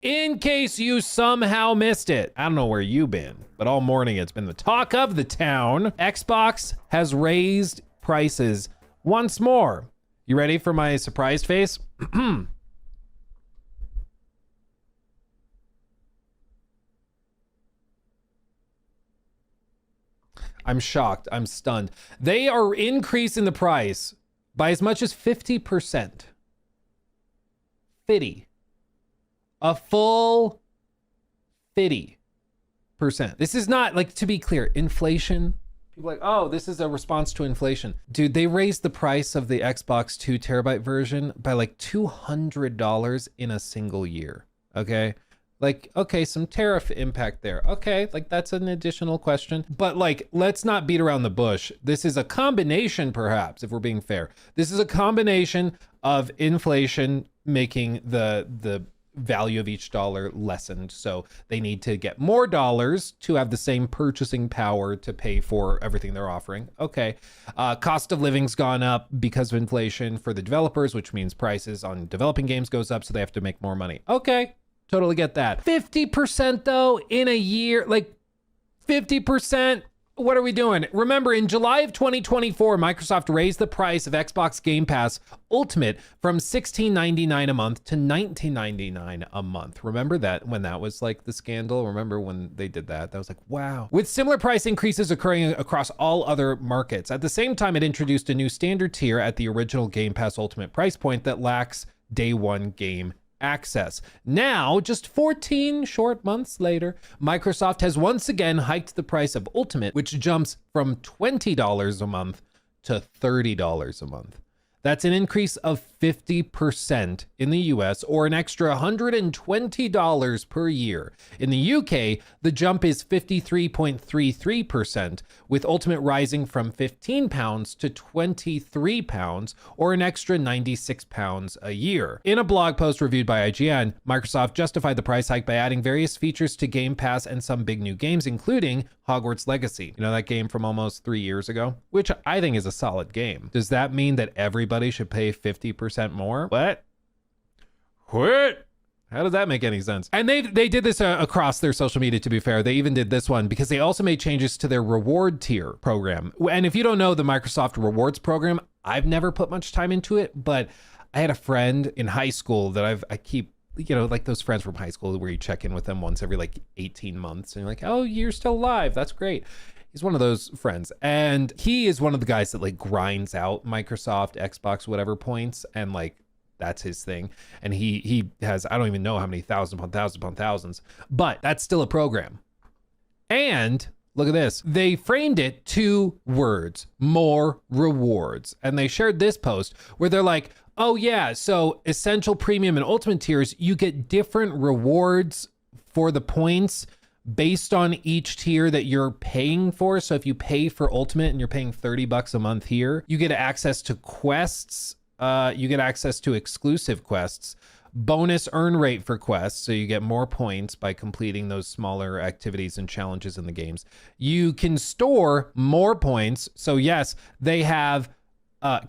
In case you somehow missed it, I don't know where you've been, but all morning it's been the talk of the town. Xbox has raised prices once more. You ready for my surprised face? I'm shocked. I'm stunned. They are increasing the price by as much as 50%. 50. A full 50%. This is not, like, to be clear, inflation. People are like, oh, this is a response to inflation. Dude, they raised the price of the Xbox 2 terabyte version by like $200 in a single year. Okay. Like, okay, some tariff impact there. Okay, like that's an additional question. But like, let's not beat around the bush. This is a combination, perhaps, if we're being fair. This is a combination of inflation making the value of each dollar lessened. So they need to get more dollars to have the same purchasing power to pay for everything they're offering. Okay. Cost of living's gone up because of inflation for the developers, which means prices on developing games goes up, so they have to make more money. Okay. Totally get that. 50% though in a year, like 50%. What are we doing? Remember, in July of 2024, Microsoft raised the price of Xbox Game Pass Ultimate from $16.99 a month to $19.99 a month. Remember that when that was like the scandal? Remember when they did that? That was like, wow. With similar price increases occurring across all other markets. At the same time, it introduced a new standard tier at the original Game Pass Ultimate price point that lacks day one game access. Now, just 14 short months later, Microsoft has once again hiked the price of Ultimate, which jumps from $20 a month to $30 a month. That's an increase of 50% in the US, or an extra $120 per year. In the UK, the jump is 53.33%, with Ultimate rising from £15 to £23, or an extra £96 a year. In a blog post reviewed by IGN, Microsoft justified the price hike by adding various features to Game Pass and some big new games, including Hogwarts Legacy. You know, that game from almost 3 years ago, which I think is a solid game. Does that mean that everybody should pay 50% more? What? How does that make any sense? And they did this across their social media, to be fair. They even did this one because they also made changes to their reward tier program. And if you don't know the Microsoft rewards program, I've never put much time into it, but I had a friend in high school that I keep, you know, like those friends from high school where you check in with them once every like 18 months and you're like, oh, you're still alive. That's great. He's one of those friends. And he is one of the guys that like grinds out Microsoft, Xbox, whatever points. And like, that's his thing. And he has, I don't even know how many thousands upon thousands upon thousands, but that's still a program. And look at this. They framed it 2 words, more rewards. And they shared this post where they're like, oh yeah, so Essential, Premium, and Ultimate tiers, you get different rewards for the points based on each tier that you're paying for. So if you pay for Ultimate and you're paying $30 a month here, you get access to quests. You get access to exclusive quests, bonus earn rate for quests, so you get more points by completing those smaller activities and challenges in the games. You can store more points. So yes, they have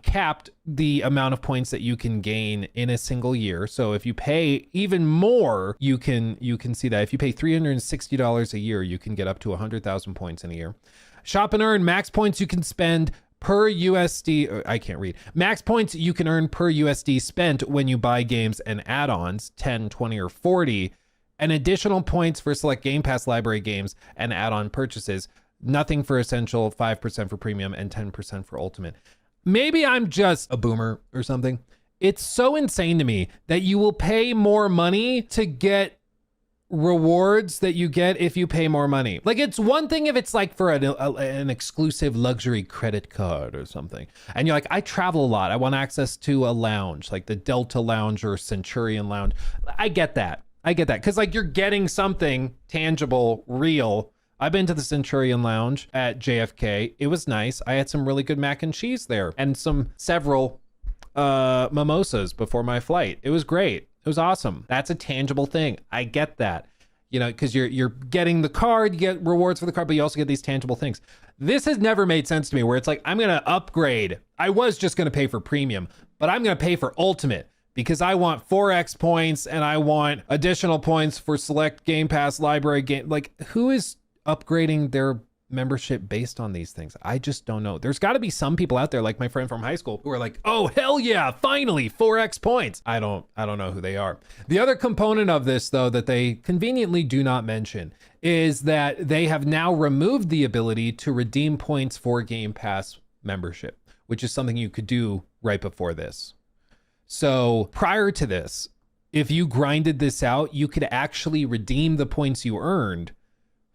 capped the amount of points that you can gain in a single year. So if you pay even more, you can see that. If you pay $360 a year, you can get up to 100,000 points in a year. Shop and earn max points you can spend per USD, I can't read. Max points you can earn per USD spent when you buy games and add-ons, 10, 20, or 40, and additional points for select Game Pass library games and add-on purchases. Nothing for Essential, 5% for Premium, and 10% for Ultimate. Maybe I'm just a boomer or something. It's so insane to me that you will pay more money to get rewards that you get if you pay more money. Like, it's one thing if it's like for an exclusive luxury credit card or something, and you're like, I travel a lot, I want access to a lounge like the Delta Lounge or Centurion Lounge. I get that because like you're getting something tangible, real. I've been to the Centurion Lounge at JFK. It was nice. I had some really good mac and cheese there and several mimosas before my flight. It was great. It was awesome. That's a tangible thing. I get that, you know, because you're getting the card, you get rewards for the card, but you also get these tangible things. This has never made sense to me where it's like, I'm going to upgrade. I was just going to pay for Premium, but I'm going to pay for Ultimate because I want 4x points and I want additional points for select Game Pass library game. Like, who is upgrading their membership based on these things? I just don't know. There's got to be some people out there, like my friend from high school, who are like, oh hell yeah, finally 4x points. I don't know who they are. The other component of this, though, that they conveniently do not mention is that they have now removed the ability to redeem points for Game Pass membership, which is something you could do right before this. So prior to this, if you grinded this out, you could actually redeem the points you earned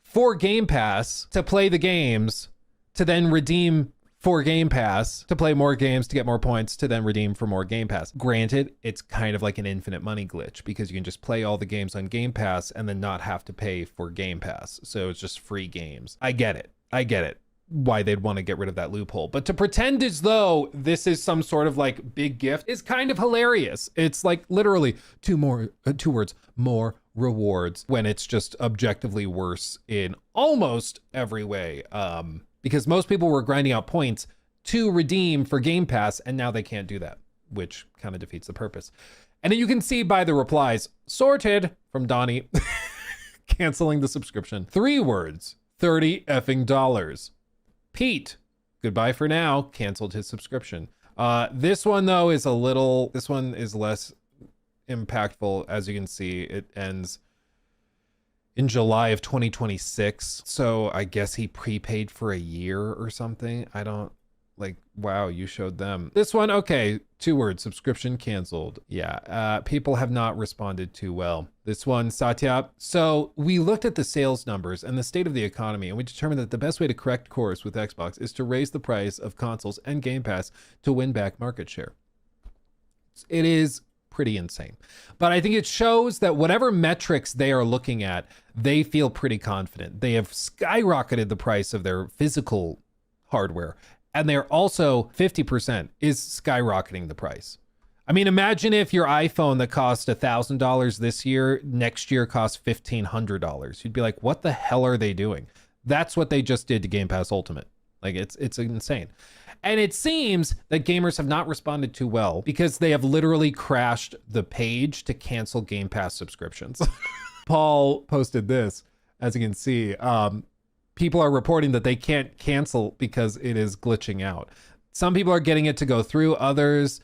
for Game Pass to play the games, to then redeem for Game Pass to play more games, to get more points, to then redeem for more Game Pass. Granted, it's kind of like an infinite money glitch because you can just play all the games on Game Pass and then not have to pay for Game Pass. So it's just free games. I get it. Why they'd want to get rid of that loophole. But to pretend as though this is some sort of like big gift is kind of hilarious. It's like literally two words, more rewards, when it's just objectively worse in almost every way. Because most people were grinding out points to redeem for Game Pass, and now they can't do that, which kind of defeats the purpose. And then you can see by the replies, sorted from Donnie, canceling the subscription. 3 words, $30 effing. Pete, goodbye for now, canceled his subscription. This one though is this one is less impactful. As you can see, it ends in July of 2026. So I guess he prepaid for a year or something. I don't wow, you showed them. This one, okay, 2 words, subscription canceled. Yeah, people have not responded too well. This one, Satya. So we looked at the sales numbers and the state of the economy, and we determined that the best way to correct course with Xbox is to raise the price of consoles and Game Pass to win back market share. It is pretty insane. But I think it shows that whatever metrics they are looking at, they feel pretty confident. They have skyrocketed the price of their physical hardware. And they're also 50% is skyrocketing the price. I mean, imagine if your iPhone that cost $1,000 this year, next year costs $1,500. You'd be like, what the hell are they doing? That's what they just did to Game Pass Ultimate. Like, it's insane. And it seems that gamers have not responded too well because they have literally crashed the page to cancel Game Pass subscriptions. Paul posted this, as you can see. People are reporting that they can't cancel because it is glitching out. Some people are getting it to go through. Others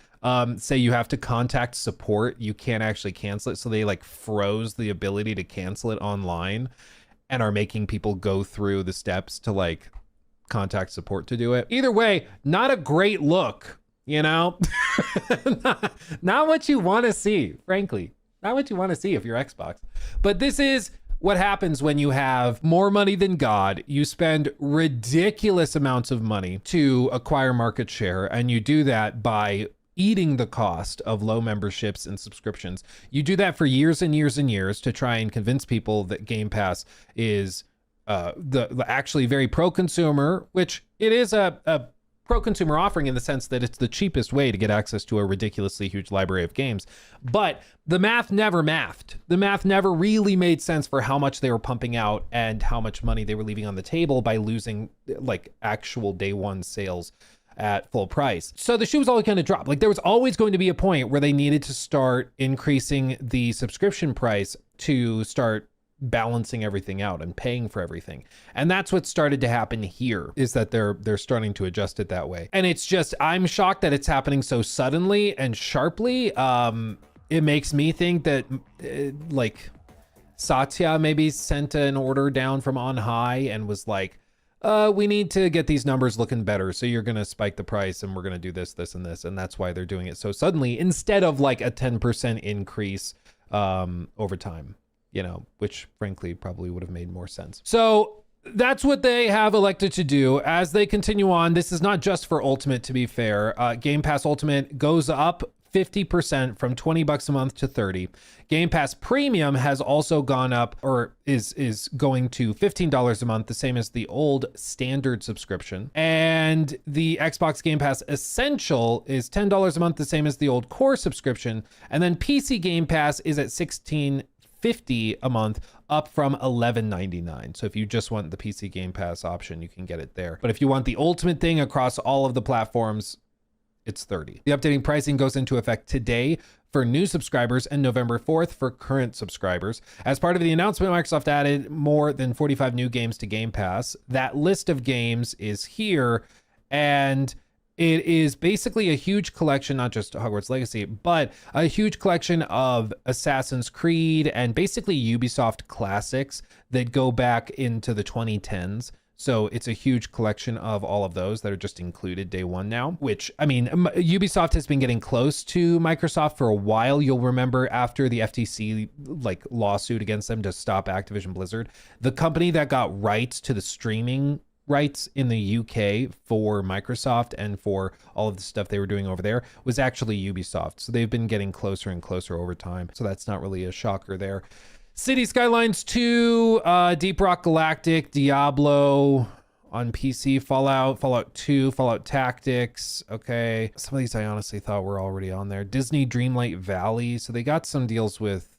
say you have to contact support. You can't actually cancel it. So they like froze the ability to cancel it online and are making people go through the steps to like contact support to do it. Either way, not a great look, you know? not what you want to see, frankly. Not what you want to see if you're Xbox. But this is what happens when you have more money than God. You spend ridiculous amounts of money to acquire market share, and you do that by eating the cost of low memberships and subscriptions. You do that for years and years and years to try and convince people that Game Pass is the actually very pro-consumer, which it is a pro-consumer offering in the sense that it's the cheapest way to get access to a ridiculously huge library of games. But the math never mathed. The math never really made sense for how much they were pumping out and how much money they were leaving on the table by losing like actual day one sales at full price. So the shoe was always going to drop. Like there was always going to be a point where they needed to start increasing the subscription price to start balancing everything out and paying for everything. And that's what started to happen here, is that they're starting to adjust it that way. And it's just, I'm shocked that it's happening so suddenly and sharply. It makes me think that like Satya maybe sent an order down from on high and was like, we need to get these numbers looking better. So you're going to spike the price and we're going to do this, this, and this. And that's why they're doing it so suddenly instead of like a 10% increase over time. You know, which frankly probably would have made more sense. So that's what they have elected to do as they continue on. This is not just for Ultimate, to be fair. Game Pass Ultimate goes up 50% from $20 a month to $30. Game Pass Premium has also gone up, or is going to $15 a month, the same as the old standard subscription. And the Xbox Game Pass Essential is $10 a month, the same as the old core subscription. And then PC Game Pass is at $16.50 a month, up from $11.99. So if you just want the PC Game Pass option, you can get it there. But if you want the ultimate thing across all of the platforms, it's $30. The updating pricing goes into effect today for new subscribers and November 4th for current subscribers. As part of the announcement, Microsoft added more than 45 new games to Game Pass. That list of games is here, and it is basically a huge collection, not just Hogwarts Legacy, but a huge collection of Assassin's Creed and basically Ubisoft classics that go back into the 2010s. So it's a huge collection of all of those that are just included day one now, which, I mean, Ubisoft has been getting close to Microsoft for a while. You'll remember after the FTC like lawsuit against them to stop Activision Blizzard, the company that got rights to the streaming rights in the UK for Microsoft and for all of the stuff they were doing over there was actually Ubisoft. So they've been getting closer and closer over time. So that's not really a shocker there. City Skylines 2, Deep Rock Galactic, Diablo on PC, Fallout 2, Fallout Tactics. Okay. Some of these I honestly thought were already on there. Disney Dreamlight Valley. So they got some deals with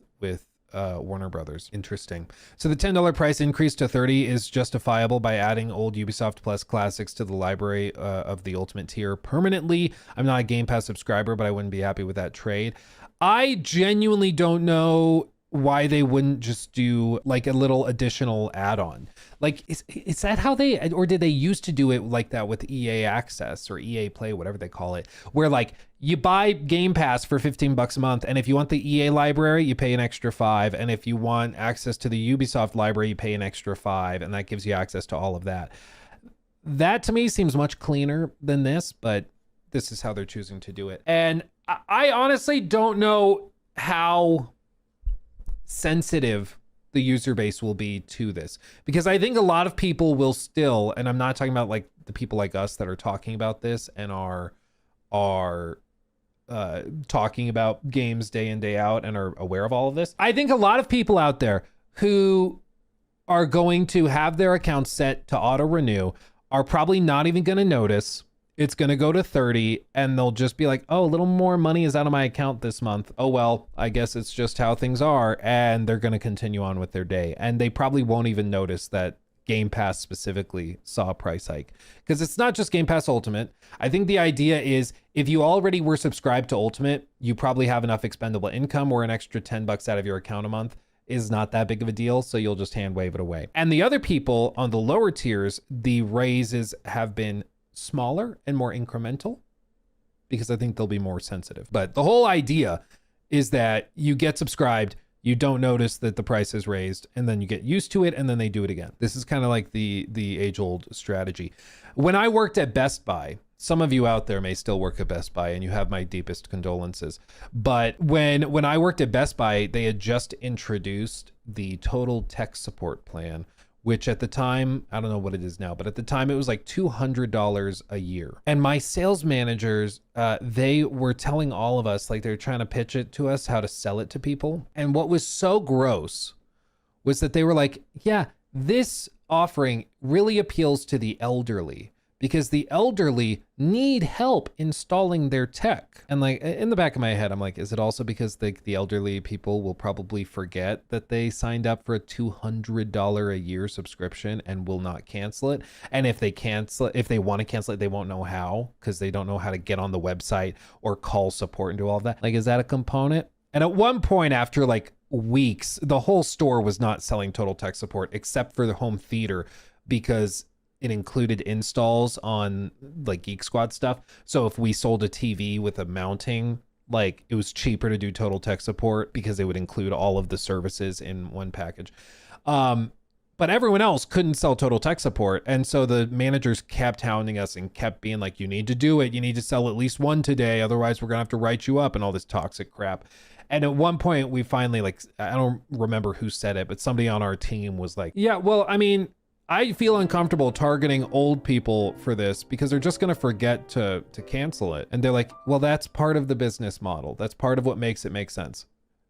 Warner Brothers. Interesting. So the $10 price increase to $30 is justifiable by adding old Ubisoft Plus classics to the library of the Ultimate tier permanently. I'm not a Game Pass subscriber, but I wouldn't be happy with that trade. I genuinely don't know why they wouldn't just do like a little additional add-on. Like, is that how they, or did they used to do it like that with EA Access or EA Play, whatever they call it, where like you buy Game Pass for $15 a month, and if you want the EA library, you pay an extra $5, and if you want access to the Ubisoft library, you pay an extra $5, and that gives you access to all of that. That to me seems much cleaner than this, but this is how they're choosing to do it. And I honestly don't know how sensitive the user base will be to this, because I think a lot of people will still, and I'm not talking about like the people like us that are talking about this and are talking about games day in, day out and are aware of all of this. I think a lot of people out there who are going to have their accounts set to auto renew are probably not even going to notice. It's going to go to 30 and they'll just be like, oh, a little more money is out of my account this month. Oh, well, I guess it's just how things are. And they're going to continue on with their day. And they probably won't even notice that Game Pass specifically saw a price hike, because it's not just Game Pass Ultimate. I think the idea is if you already were subscribed to Ultimate, you probably have enough expendable income where an extra $10 out of your account a month is not that big of a deal. So you'll just hand wave it away. And the other people on the lower tiers, the raises have been smaller and more incremental, because I think they'll be more sensitive. But the whole idea is that you get subscribed, you don't notice that the price is raised, and then you get used to it, and then they do it again. This is kind of like the age-old strategy. When I worked at Best Buy, some of you out there may still work at Best Buy, and you have my deepest condolences. But when I worked at Best Buy, they had just introduced the Total Tech Support plan, which at the time, I don't know what it is now, but at the time it was like $200 a year. And my sales managers, they were telling all of us, like they were trying to pitch it to us, how to sell it to people. And what was so gross was that they were like, yeah, this offering really appeals to the elderly, because the elderly need help installing their tech. And like in the back of my head, I'm like, is it also because the elderly people will probably forget that they signed up for a $200 a year subscription and will not cancel it? And if they want to cancel it, they won't know how, because they don't know how to get on the website or call support and do all of that. Like, is that a component? And at one point, after like weeks, the whole store was not selling Total Tech Support except for the home theater, because it included installs on like Geek Squad stuff. So if we sold a TV with a mounting, like it was cheaper to do Total Tech Support because it would include all of the services in one package. But everyone else couldn't sell Total Tech Support. And so the managers kept hounding us and kept being like, you need to do it. You need to sell at least one today. Otherwise we're gonna have to write you up, and all this toxic crap. And at one point we finally, like, I don't remember who said it, but somebody on our team was like, yeah, well, I mean, I feel uncomfortable targeting old people for this because they're just going to forget to cancel it. And they're like, well, that's part of the business model. That's part of what makes it make sense.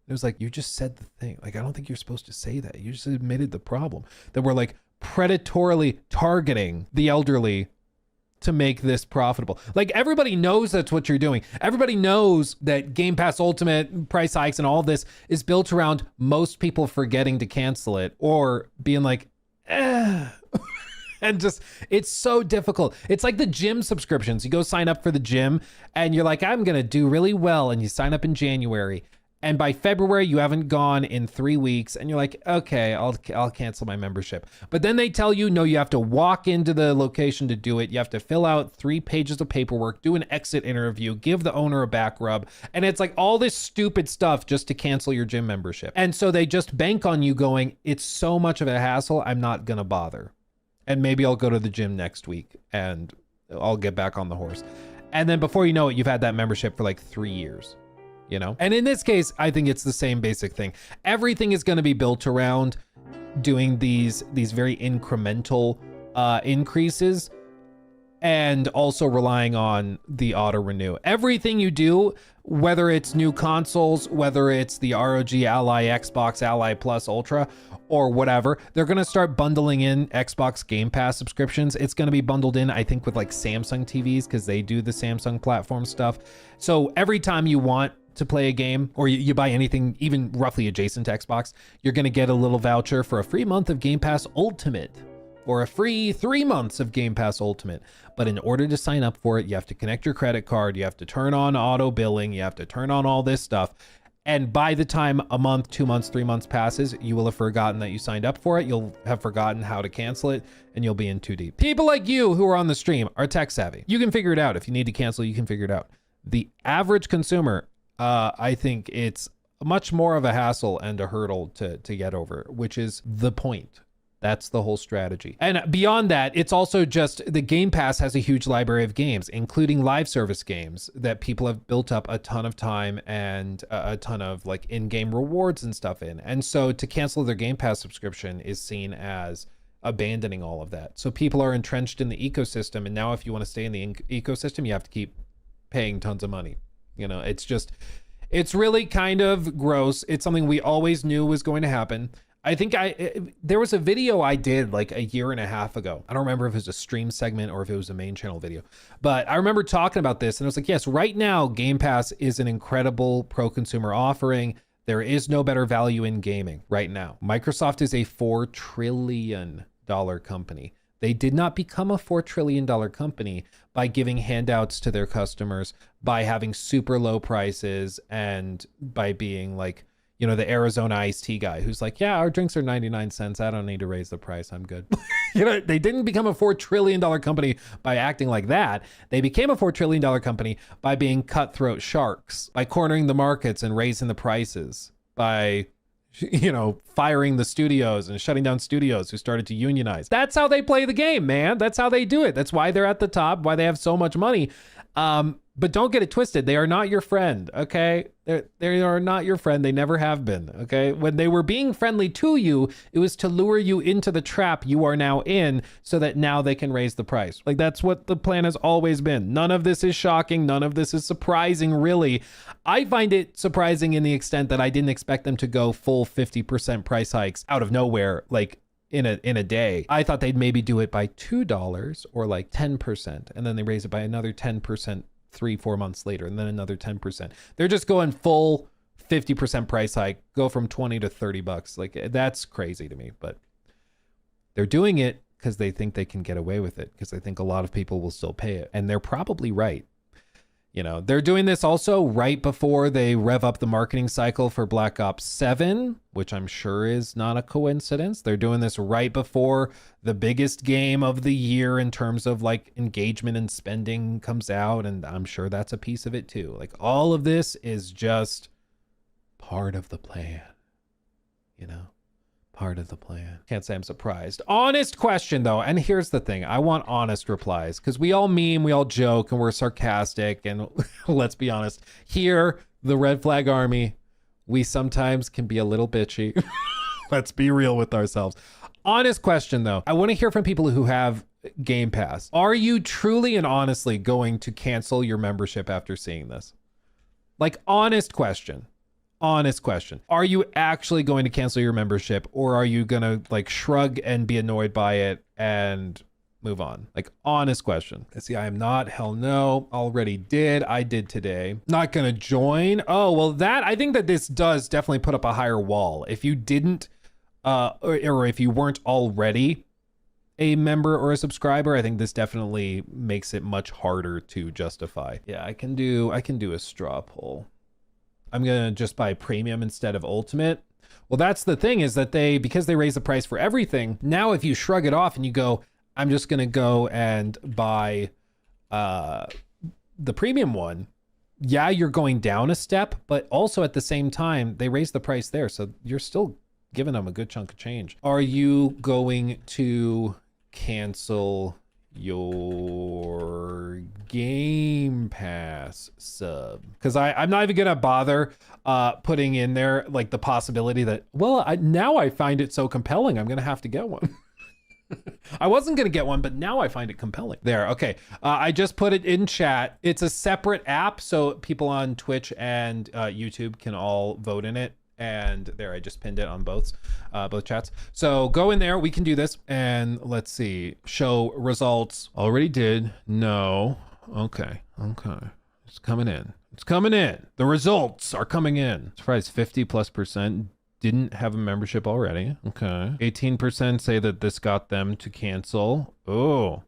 It was like, you just said the thing. Like, I don't think you're supposed to say that. You just admitted the problem, that we're like predatorily targeting the elderly to make this profitable. Like, everybody knows that's what you're doing. Everybody knows that Game Pass Ultimate price hikes and all of this is built around most people forgetting to cancel it or being like, And just, it's so difficult. It's like the gym subscriptions. You go sign up for the gym and you're like, I'm going to do really well. And you sign up in January. And by February, you haven't gone in 3 weeks. And you're like, okay, I'll cancel my membership. But then they tell you, no, you have to walk into the location to do it. You have to fill out 3 pages of paperwork, do an exit interview, give the owner a back rub. And it's like all this stupid stuff just to cancel your gym membership. And so they just bank on you going, it's so much of a hassle, I'm not going to bother. And maybe I'll go to the gym next week and I'll get back on the horse. And then before you know it, you've had that membership for like 3 years. You know, and in this case, I think it's the same basic thing. Everything is going to be built around doing these very incremental increases and also relying on the auto renew. Everything you do, whether it's new consoles, whether it's the ROG Ally, Xbox Ally Plus Ultra, or whatever, they're going to start bundling in Xbox Game Pass subscriptions. It's going to be bundled in, I think, with like Samsung TVs because they do the Samsung platform stuff. So every time you want to play a game or you buy anything even roughly adjacent to Xbox, you're going to get a little voucher for a free month of Game Pass Ultimate or a free 3 months of Game Pass Ultimate. But in order to sign up for it, you have to connect your credit card, you have to turn on auto billing, you have to turn on all this stuff. And by the time a month, 2 months, 3 months passes, you will have forgotten that you signed up for it. You'll have forgotten how to cancel it and you'll be in too deep. People like you who are on the stream are tech savvy. You can figure it out. If you need to cancel, you can figure it out. The average consumer, I think it's much more of a hassle and a hurdle to get over, which is the point. That's the whole strategy. And beyond that, it's also just the Game Pass has a huge library of games, including live service games that people have built up a ton of time and a ton of like in-game rewards and stuff in. And so to cancel their Game Pass subscription is seen as abandoning all of that. So people are entrenched in the ecosystem. And now if you want to stay in the ecosystem, you have to keep paying tons of money. You know, it's really kind of gross. It's something we always knew was going to happen. I think there was a video I did like a year and a half ago. I don't remember if it was a stream segment or if it was a main channel video, but I remember talking about this and I was like, yes, right now Game Pass is an incredible pro-consumer offering. There is no better value in gaming right now. Microsoft is a $4 trillion company. They did not become a $4 trillion company by giving handouts to their customers, by having super low prices, and by being like, you know, the Arizona iced tea guy who's like, yeah, our drinks are 99 cents. I don't need to raise the price. I'm good. You know, they didn't become a $4 trillion company by acting like that. They became a $4 trillion company by being cutthroat sharks, by cornering the markets and raising the prices, by, you know, firing the studios and shutting down studios who started to unionize. That's how they play the game, man. That's how they do it. That's why they're at the top, why they have so much money. But don't get it twisted. They are not your friend, okay? They are not your friend. They never have been, okay? When they were being friendly to you, it was to lure you into the trap you are now in so that now they can raise the price. Like, that's what the plan has always been. None of this is shocking. None of this is surprising, really. I find it surprising in the extent that I didn't expect them to go full 50% price hikes out of nowhere, like in a day. I thought they'd maybe do it by $2 or like 10%, and then they raise it by another 10% 3-4 months later, and then another 10%. They're just going full 50% price hike, go from 20 to 30 bucks. Like, that's crazy to me, but they're doing it because they think they can get away with it, because they think a lot of people will still pay it, and they're probably right. You know, they're doing this also right before they rev up the marketing cycle for Black Ops 7, which I'm sure is not a coincidence. They're doing this right before the biggest game of the year in terms of like engagement and spending comes out, and I'm sure that's a piece of it too. Like, all of this is just part of the plan, you know? Part of the plan. Can't say I'm surprised. Honest question though, and here's the thing. I want honest replies, because we all meme, we all joke, and we're sarcastic, and let's be honest. Here, the Red Flag Army, we sometimes can be a little bitchy. Let's be real with ourselves. Honest question though. I want to hear from people who have Game Pass. Are you truly and honestly going to cancel your membership after seeing this? Like, honest question. Honest question. Are you actually going to cancel your membership, or are you going to like shrug and be annoyed by it and move on? Like, honest question. See, I am not. Hell no. Already did. I did today. Not going to join. Oh, well, that, I think that this does definitely put up a higher wall. If you didn't, or if you weren't already a member or a subscriber, I think this definitely makes it much harder to justify. Yeah, I can do a straw poll. I'm gonna just buy premium instead of ultimate. Well, that's the thing, is that because they raise the price for everything, now if you shrug it off and you go, I'm just gonna go and buy the premium one, yeah, you're going down a step, but also at the same time, they raise the price there. So you're still giving them a good chunk of change. Are you going to cancel your Game Pass sub? Because I'm not even gonna bother putting in there like the possibility that, well, now I find it so compelling, I'm gonna have to get one. I wasn't gonna get one, but now I find it compelling. There, okay. I just put it in chat. It's a separate app, so people on Twitch and YouTube can all vote in it. And there, I just pinned it on both chats. So go in there, we can do this. And let's see, show results. Already did, no. Okay. It's coming in. The results are coming in. Surprise, 50+% didn't have a membership already. Okay. 18% say that this got them to cancel. Oh.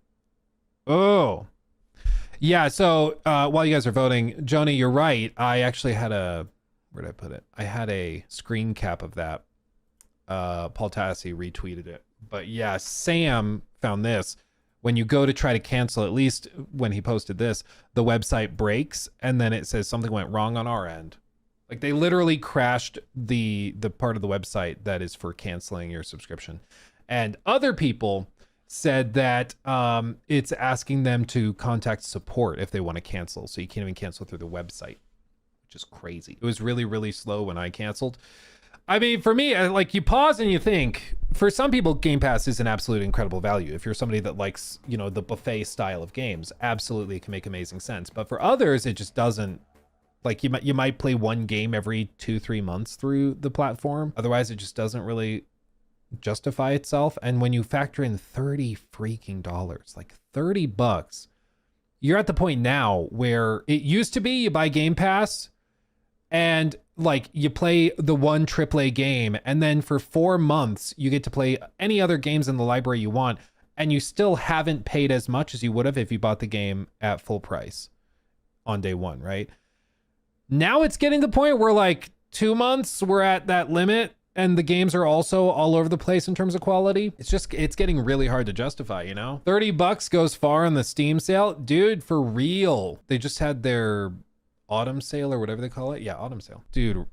Yeah, so while you guys are voting, Joni, you're right. I actually had where'd I put it? I had a screen cap of that. Paul Tassi retweeted it. But yeah, Sam found this. When you go to try to cancel, at least when he posted this, the website breaks and then it says something went wrong on our end. Like they literally crashed the part of the website that is for canceling your subscription. And other people said that it's asking them to contact support if they want to cancel. So you can't even cancel through the website, which is crazy. It was really, really slow when I canceled. I mean, for me, like you pause and you think, for some people, Game Pass is an absolute incredible value. If you're somebody that likes, you know, the buffet style of games, absolutely it can make amazing sense. But for others, it just doesn't. Like you might play one game every 2-3 months through the platform. Otherwise, it just doesn't really justify itself. And when you factor in $30 freaking, like $30, you're at the point now where it used to be you buy Game Pass and like you play the one AAA game, and then for 4 months you get to play any other games in the library you want, and you still haven't paid as much as you would have if you bought the game at full price on day one, right? Now it's getting to the point where like 2 months we're at that limit, and the games are also all over the place in terms of quality. It's getting really hard to justify, you know? $30 goes far on the Steam sale. Dude, for real. They just had their autumn sale or whatever they call it. Yeah, autumn sale. Dude,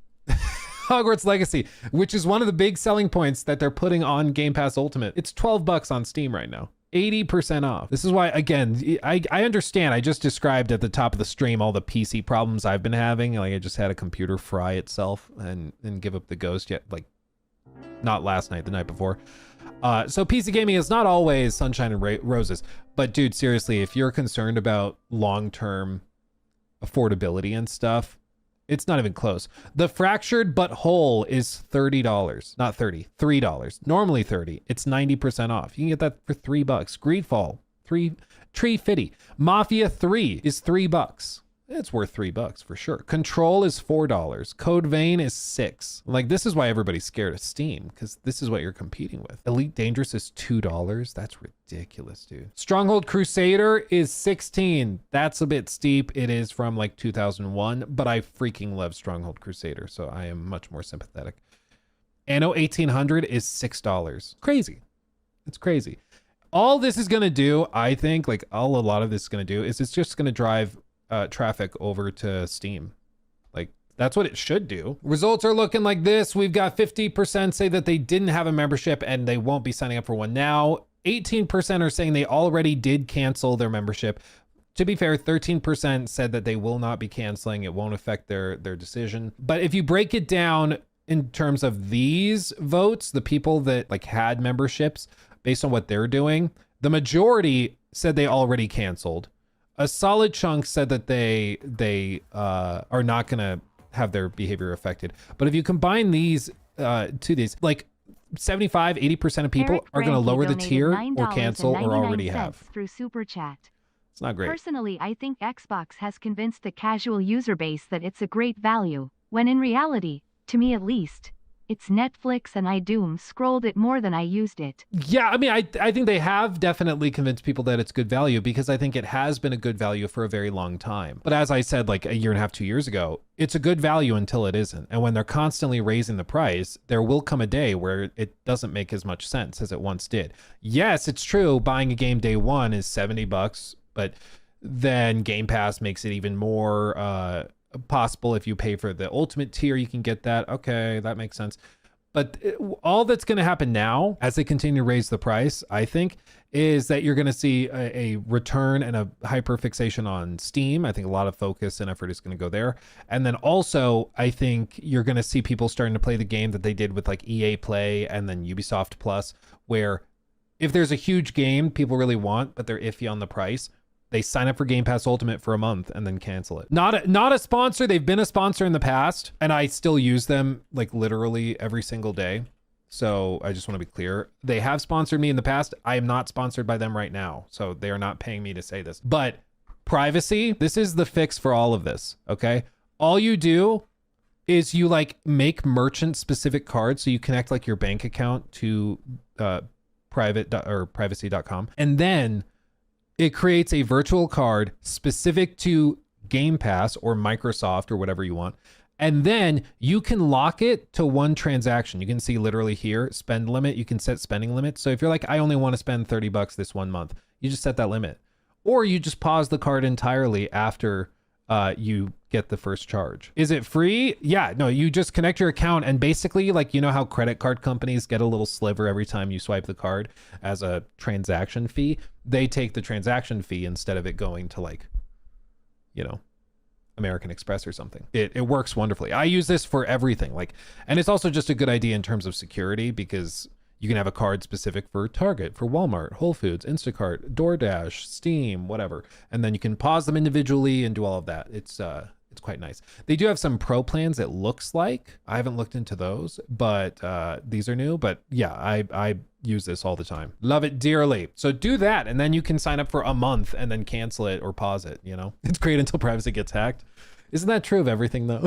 Hogwarts Legacy, which is one of the big selling points that they're putting on Game Pass Ultimate. It's $12 on Steam right now. 80% off. This is why, again, I understand. I just described at the top of the stream all the PC problems I've been having. Like I just had a computer fry itself and give up the ghost yet. Like not last night, the night before. So PC gaming is not always sunshine and roses. But dude, seriously, if you're concerned about long-term affordability and stuff, it's not even close. The Fractured But Whole is $30, not 30, $3. Normally 30. It's 90% off. You can get that for $3. Greedfall, Tree Fitty. Mafia 3 is $3. It's worth $3 for sure. Control is $4. Code Vein is $6. Like this is why everybody's scared of Steam, because this is what you're competing with. Elite Dangerous is $2. That's ridiculous, dude. Stronghold Crusader is $16. That's a bit steep. It is from like 2001, but I freaking love Stronghold Crusader, so I am much more sympathetic. Anno 1800 is $6. Crazy. It's crazy. All this is gonna do, I think, like a lot of this is gonna do is it's just gonna drive traffic over to Steam. Like that's what it should do. Results are looking like this. We've got 50% say that they didn't have a membership and they won't be signing up for one now. 18% are saying they already did cancel their membership. To be fair, 13% said that they will not be canceling. It won't affect their decision. But if you break it down in terms of these votes, the people that like had memberships based on what they're doing, the majority said they already canceled. A solid chunk said that they are not going to have their behavior affected. But if you combine these to these, like 75-80% of people are going to lower the tier or cancel or already have. Through Super Chat. It's not great. Personally, I think Xbox has convinced the casual user base that it's a great value, when in reality, to me at least, It's Netflix and I doom scrolled it more than I used it. Yeah, I mean, I think they have definitely convinced people that it's good value because I think it has been a good value for a very long time. But as I said, like a year and a half, 2 years ago, it's a good value until it isn't. And when they're constantly raising the price, there will come a day where it doesn't make as much sense as it once did. Yes, it's true. Buying a game day one is $70, but then Game Pass makes it even more possible. If you pay for the ultimate tier, you can get that. Okay, that makes sense. But all that's going to happen now as they continue to raise the price, I think, is that you're going to see a return and a hyper fixation on Steam. I think a lot of focus and effort is going to go there. And then also, I think you're going to see people starting to play the game that they did with like EA Play and then Ubisoft Plus, where if there's a huge game people really want, but they're iffy on the price, they sign up for Game Pass Ultimate for a month and then cancel it. Not a sponsor. They've been a sponsor in the past, and I still use them like literally every single day. So I just want to be clear. They have sponsored me in the past. I am not sponsored by them right now. So they are not paying me to say this. But privacy, this is the fix for all of this, okay? All you do is you like make merchant specific cards. So you connect like your bank account to privacy.com. And then it creates a virtual card specific to Game Pass or Microsoft or whatever you want. And then you can lock it to one transaction. You can see literally here, spend limit. You can set spending limits. So if you're like, I only want to spend $30 this 1 month, you just set that limit. Or you just pause the card entirely after you get the first charge. Is it free? Yeah, no, you just connect your account and basically like, you know how credit card companies get a little sliver every time you swipe the card as a transaction fee? They take the transaction fee instead of it going to like, you know, American Express or something. It works wonderfully. I use this for everything. Like, and it's also just a good idea in terms of security because you can have a card specific for Target, for Walmart, Whole Foods, Instacart, DoorDash, Steam, whatever. And then you can pause them individually and do all of that. It's quite nice. They do have some pro plans, it looks like. I haven't looked into those, but these are new. But yeah, I use this all the time. Love it dearly. So do that, and then you can sign up for a month and then cancel it or pause it, you know? It's great until privacy gets hacked. Isn't that true of everything though?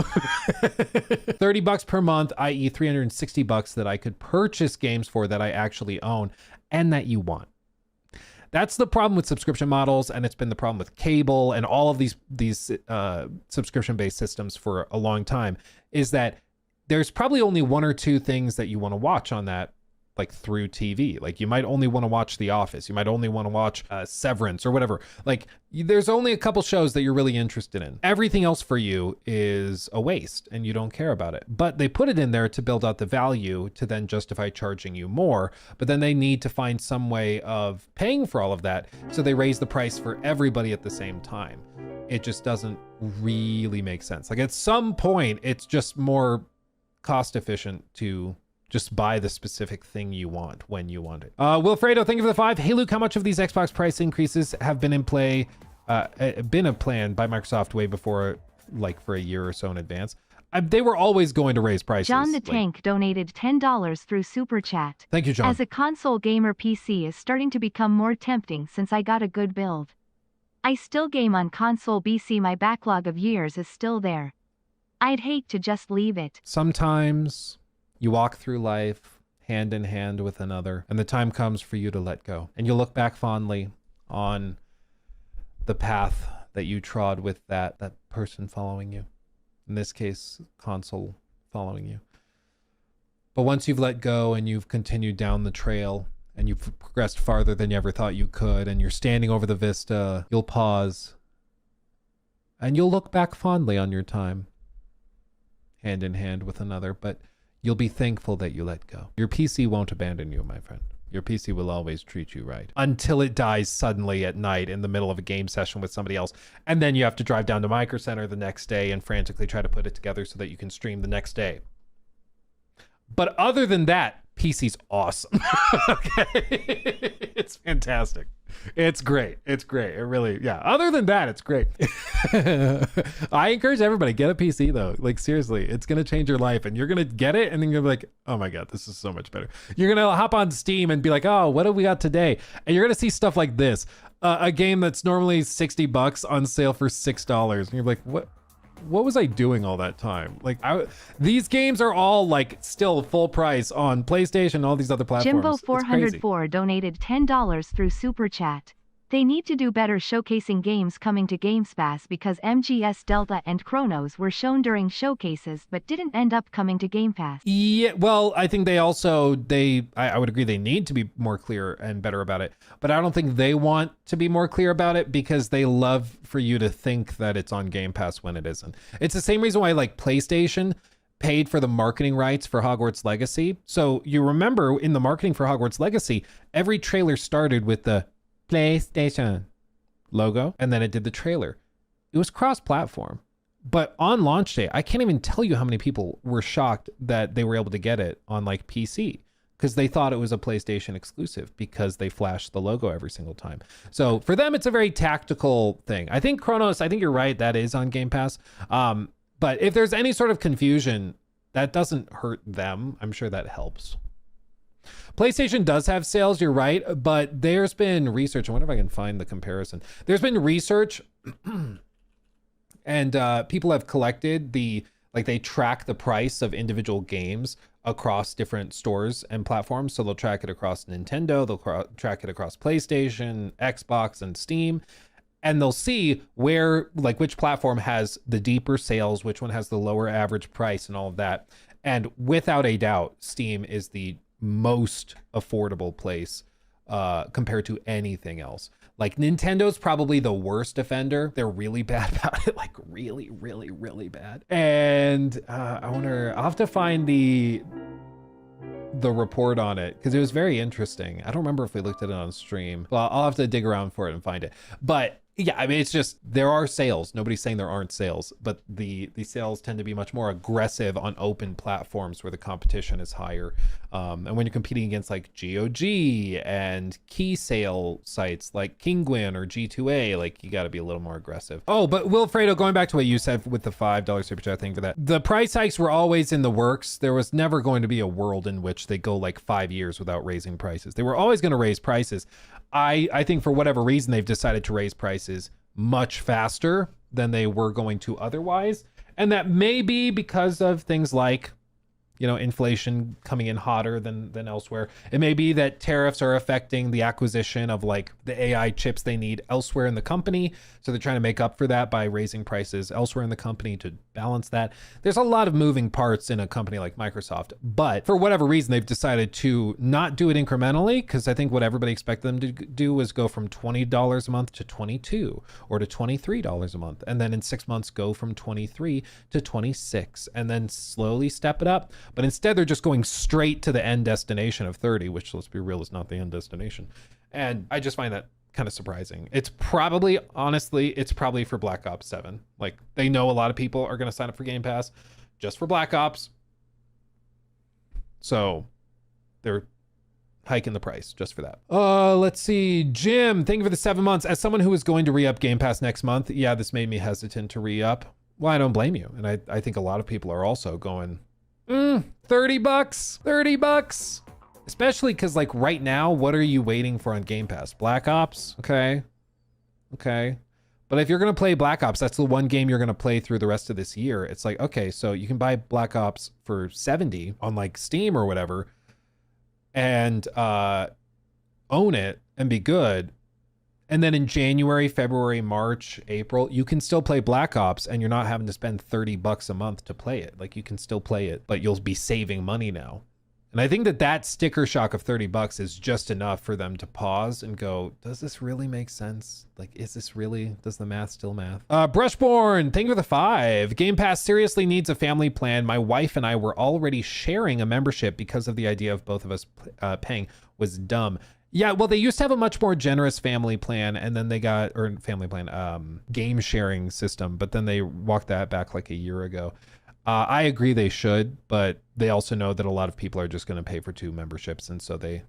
$30 per month, i.e. $360 that I could purchase games for that I actually own and that you want. That's the problem with subscription models, and it's been the problem with cable and all of these subscription-based systems for a long time, is that there's probably only one or two things that you want to watch on that, like through TV. Like you might only want to watch The Office. You might only want to watch Severance or whatever. Like there's only a couple shows that you're really interested in. Everything else for you is a waste and you don't care about it. But they put it in there to build out the value to then justify charging you more. But then they need to find some way of paying for all of that. So they raise the price for everybody at the same time. It just doesn't really make sense. Like at some point, it's just more cost efficient to just buy the specific thing you want when you want it. Wilfredo, thank you for the 5. Hey, Luke, how much of these Xbox price increases have been in play, been a plan by Microsoft way before, like for a year or so in advance? They were always going to raise prices. John the Tank donated $10 through Super Chat. Thank you, John. As a console gamer, PC is starting to become more tempting since I got a good build. I still game on console BC. My backlog of years is still there. I'd hate to just leave it. Sometimes you walk through life hand in hand with another, and the time comes for you to let go. And you'll look back fondly on the path that you trod with that person following you. In this case, console following you. But once you've let go and you've continued down the trail and you've progressed farther than you ever thought you could, and you're standing over the vista, you'll pause and you'll look back fondly on your time hand in hand with another, but you'll be thankful that you let go. Your PC won't abandon you, my friend. Your PC will always treat you right until it dies suddenly at night in the middle of a game session with somebody else. And then you have to drive down to Micro Center the next day and frantically try to put it together so that you can stream the next day. But other than that, PC's awesome. Okay. It's fantastic. It's great. It's great. It really, yeah. Other than that, it's great. I encourage everybody, get a PC though. Like seriously, it's going to change your life and you're going to get it and then you're going to be like, oh my God, this is so much better. You're going to hop on Steam and be like, oh, what have we got today? And you're going to see stuff like this. A game that's normally $60 on sale for $6. And you're like, what was I doing all that time? Like, these games are all like still full price on PlayStation and all these other platforms. Jimbo It's crazy. 404 donated $10 through Super Chat. They need to do better showcasing games coming to GameSpass because MGS Delta and Chronos were shown during showcases but didn't end up coming to Game Pass. Yeah, well, I think I would agree they need to be more clear and better about it, but I don't think they want to be more clear about it because they love for you to think that it's on Game Pass when it isn't. It's the same reason why like PlayStation paid for the marketing rights for Hogwarts Legacy. So you remember in the marketing for Hogwarts Legacy, every trailer started with the PlayStation logo, and then it did the trailer. It was cross-platform. But on launch day, I can't even tell you how many people were shocked that they were able to get it on like PC because they thought it was a PlayStation exclusive because they flashed the logo every single time. So for them, it's a very tactical thing. I think Chronos, I think you're right, that is on Game Pass. But if there's any sort of confusion, that doesn't hurt them. I'm sure that helps. PlayStation does have sales, you're right, but there's been research. I wonder if I can find the comparison. There's been research and people have collected they track the price of individual games across different stores and platforms. So they'll track it across Nintendo, they'll track it across PlayStation, Xbox, and Steam. And they'll see where, like, which platform has the deeper sales, which one has the lower average price and all of that. And without a doubt, Steam is the most affordable place compared to anything else. Like Nintendo's probably the worst offender. They're really bad about it, like really, really, really bad. And I wonder, I'll have to find the report on it because it was very interesting. I don't remember if we looked at it on stream. Well, I'll have to dig around for it and find it. But yeah, I mean, it's just, there are sales. Nobody's saying there aren't sales, but the sales tend to be much more aggressive on open platforms where the competition is higher. And when you're competing against like GOG and key sale sites like Kinguin or G2A, like you got to be a little more aggressive. Oh, but Wilfredo, going back to what you said with the $5 super chat thing for that, the price hikes were always in the works. There was never going to be a world in which they go like 5 years without raising prices. They were always going to raise prices. I think for whatever reason, they've decided to raise prices much faster than they were going to otherwise. And that may be because of things like, you know, inflation coming in hotter than elsewhere. It may be that tariffs are affecting the acquisition of like the AI chips they need elsewhere in the company. So they're trying to make up for that by raising prices elsewhere in the company to balance that. There's a lot of moving parts in a company like Microsoft, but for whatever reason, they've decided to not do it incrementally, because I think what everybody expected them to do was go from $20 a month to $22 or to $23 a month. And then in 6 months, go from 23 to 26 and then slowly step it up. But instead, they're just going straight to the end destination of 30, which, let's be real, is not the end destination. And I just find that kind of surprising. It's probably, honestly, it's probably for Black Ops 7. Like, they know a lot of people are going to sign up for Game Pass just for Black Ops. So they're hiking the price just for that. Let's see. Jim, thank you for the 7 months. As someone who is going to re-up Game Pass next month, yeah, this made me hesitant to re-up. Well, I don't blame you. And I think a lot of people are also going, $30, especially because like right now, what are you waiting for on Game Pass? Black Ops. Okay. But if you're going to play Black Ops, that's the one game you're going to play through the rest of this year. It's like, okay, so you can buy Black Ops for $70 on like Steam or whatever and own it and be good. And then in January, February, March, April, you can still play Black Ops and you're not having to spend $30 a month to play it. Like you can still play it, but you'll be saving money now. And I think that sticker shock of $30 is just enough for them to pause and go, does this really make sense? Like, is this really, does the math still math? Brushborn, thank you for the 5. Game Pass seriously needs a family plan. My wife and I were already sharing a membership because of the idea of both of us paying was dumb. Yeah, well, they used to have a much more generous family plan, and then they got, or family plan, game sharing system, but then they walked that back like a year ago. I agree they should, but they also know that a lot of people are just going to pay for 2 memberships, and so they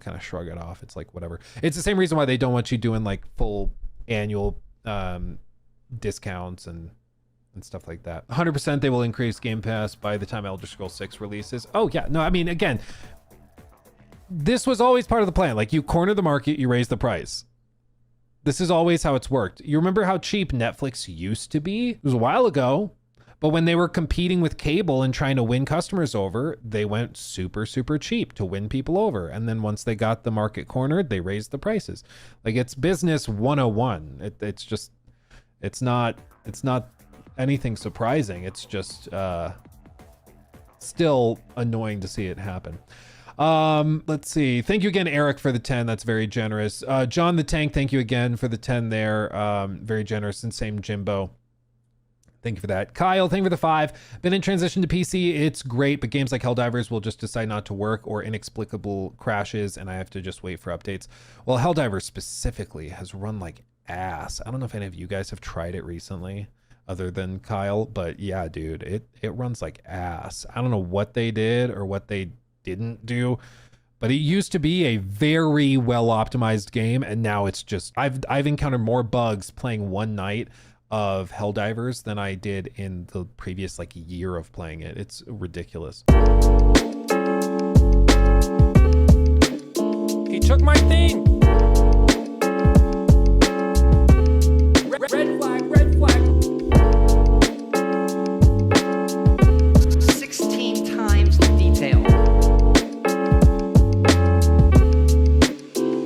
kind of shrug it off. It's like, whatever. It's the same reason why they don't want you doing like full annual discounts and stuff like that. 100% they will increase Game Pass by the time Elder Scrolls 6 releases. Oh, yeah. No, I mean, again, this was always part of the plan. Like, you corner the market, you raise the price. This is always how it's worked. You remember how cheap Netflix used to be? It was a while ago. But when they were competing with cable and trying to win customers over, they went super, super cheap to win people over. And then once they got the market cornered, they raised the prices. Like, it's business 101. It's not anything surprising. It's just still annoying to see it happen. Let's see. Thank you again, Eric, for the 10. That's very generous. John the Tank, thank you again for the 10 there. Very generous. And same Jimbo. Thank you for that. Kyle, thank you for the 5. Been in transition to PC. It's great, but games like Helldivers will just decide not to work or inexplicable crashes, and I have to just wait for updates. Well, Helldivers specifically has run like ass. I don't know if any of you guys have tried it recently other than Kyle, but yeah, dude, it runs like ass. I don't know what they did or what they didn't do, but it used to be a very well optimized game, and now it's just I've encountered more bugs playing one night of Helldivers than I did in the previous like year of playing it. It's ridiculous. He took my thing.